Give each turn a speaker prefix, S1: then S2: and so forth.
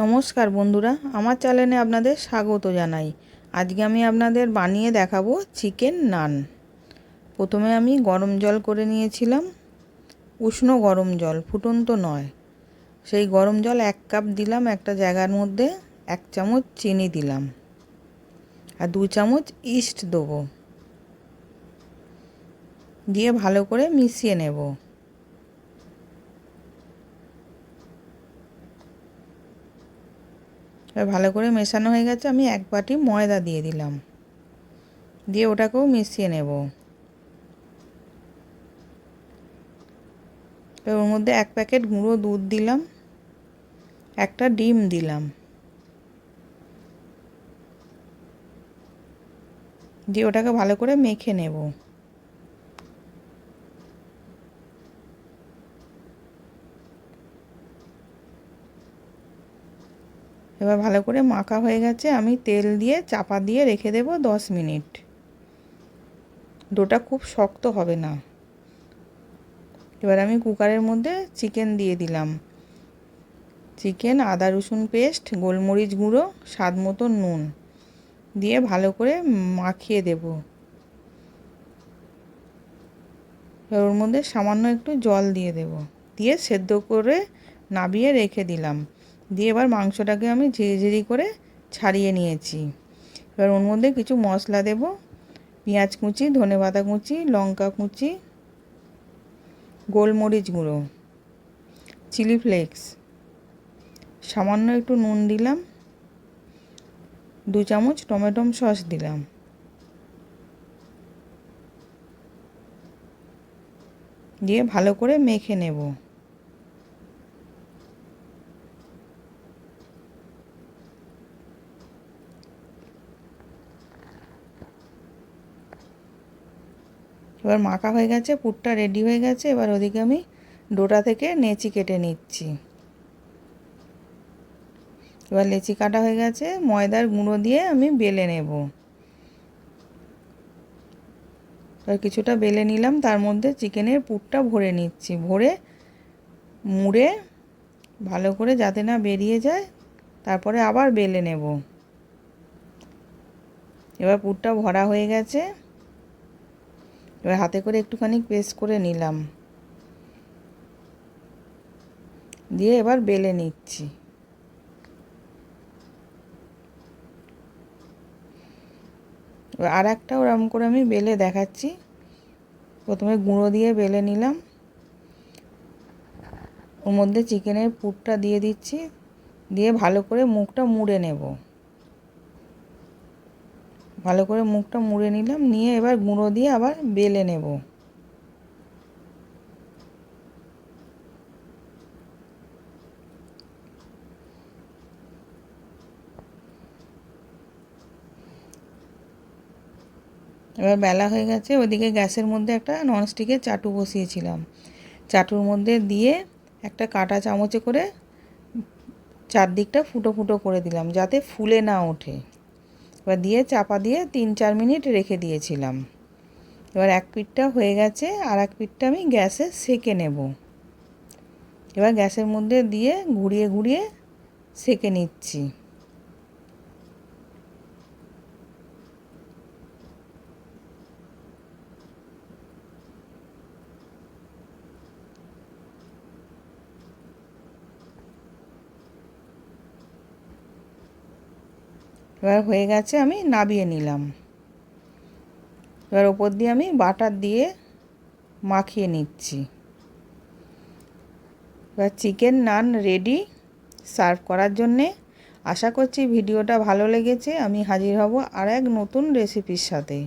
S1: নমস্কার বন্ধুরা, আমার চ্যানেলে আপনাদের স্বাগত জানাই। আজকে আমি আপনাদের বানিয়ে দেখাবো চিকেন নান। প্রথমে আমি গরম জল করে নিয়েছিলাম, উষ্ণ গরম জল, ফুটন্ত নয়। সেই গরম জল 1 কাপ দিলাম একটা জায়গার মধ্যে, 1 চামচ চিনি দিলাম আর 2 চামচ ইস্ট দেবো, দিয়ে ভালো করে মিশিয়ে নেব। ভালো করে মেশানো হয়ে গেছে, আমি 1 বাটি ময়দা দিয়ে দিলাম, দিয়ে ওটাকেও মিশিয়ে নেব। ওর মধ্যে 1 প্যাকেট গুঁড়ো দুধ দিলাম, একটা ডিম দিলাম, দিয়ে ওটাকে ভালো করে মেখে নেব। এবার ভালো করে মাখা হয়ে গেছে, আমি তেল দিয়ে চাপা দিয়ে রেখে দেব 10 মিনিট। ডোটা খুব শক্ত হবে না। এবার আমি কুকারের মধ্যে চিকেন দিয়ে দিলাম, চিকেন, আদা রসুন পেস্ট, গোলমরিচ গুঁড়ো, স্বাদ মতো নুন দিয়ে ভালো করে মাখিয়ে দেব। এবার ওর মধ্যে সামান্য একটু জল দিয়ে দেব, দিয়ে সেদ্ধ করে নাবিয়ে রেখে দিলাম। দিয়ে এবার মাংসটাকে আমি ঝিরিঝিরি করে ছাড়িয়ে নিয়েছি। এবার ওর মধ্যে কিছু মশলা দেব, পেঁয়াজ কুচি, ধনেপাতা কুচি, লঙ্কা কুচি, গোলমরিচ গুঁড়ো, চিলি ফ্লেক্স, সামান্য একটু নুন দিলাম, 2 চামচ টমেটো সস দিলাম, দিয়ে ভালো করে মেখে নেব। এবার মাখা হয়ে গেছে, পুরটা রেডি হয়ে গেছে। এবার ওদিকে আমি ডোটা থেকে লেচি কেটে নিচ্ছি। এবার লেচি কাটা হয়ে গেছে, ময়দার গুঁড়ো দিয়ে আমি বেলে নেব। এবার কিছুটা বেলে নিলাম, তার মধ্যে চিকেনের পুরটা ভরে নিচ্ছি, ভরে মুড়ে ভালো করে যাতে না বেরিয়ে যায়, তারপরে আবার বেলে নেব। এবার পুরটা ভরা হয়ে গেছে, এবার হাতে করে একটুখানি প্রেস করে নিলাম, দিয়ে এবার বেলে নিচ্ছি। এবার আর একটা ওরকম করে আমি বেলে দেখাচ্ছি। প্রথমে গুঁড়ো দিয়ে বেলে নিলাম, ওর মধ্যে চিকেনের পুরটা দিয়ে দিচ্ছি, দিয়ে ভালো করে মুখটা মুড়ে নেব। ভালো করে মুখটা মুড়ে নিলাম, নিয়ে এবার গুঁড়ো দিয়ে আবার বেলে নেব। এবার বেলা হয়ে গেছে, ওদিকে গ্যাসের মধ্যে একটা ননস্টিকের চাটু বসিয়েছিলাম, চাটুর মধ্যে দিয়ে একটা কাঁটা চামচে করে চারদিকটা ফুটো ফুটো করে দিলাম, যাতে ফুলে না ওঠে। এবার দিয়ে চাপা দিয়ে 3-4 মিনিট রেখে দিয়েছিলাম। এবার এক পিঠটা হয়ে গেছে, আর এক পিঠটা আমি গ্যাসে সেঁকে নেব। এবার গ্যাসের মধ্যে দিয়ে ঘুরিয়ে ঘুরিয়ে সেঁকে নিচ্ছি। এবার হয়ে গেছে, আমি নাবিয়ে নিলাম। এবার ওপর দিয়ে আমি বাটার দিয়ে মাখিয়ে নিচ্ছি। এবার চিকেন নান রেডি সার্ভ করার জন্যে। আশা করছি ভিডিওটা ভালো লেগেছে। আমি হাজির হব আর এক নতুন রেসিপির সাথে।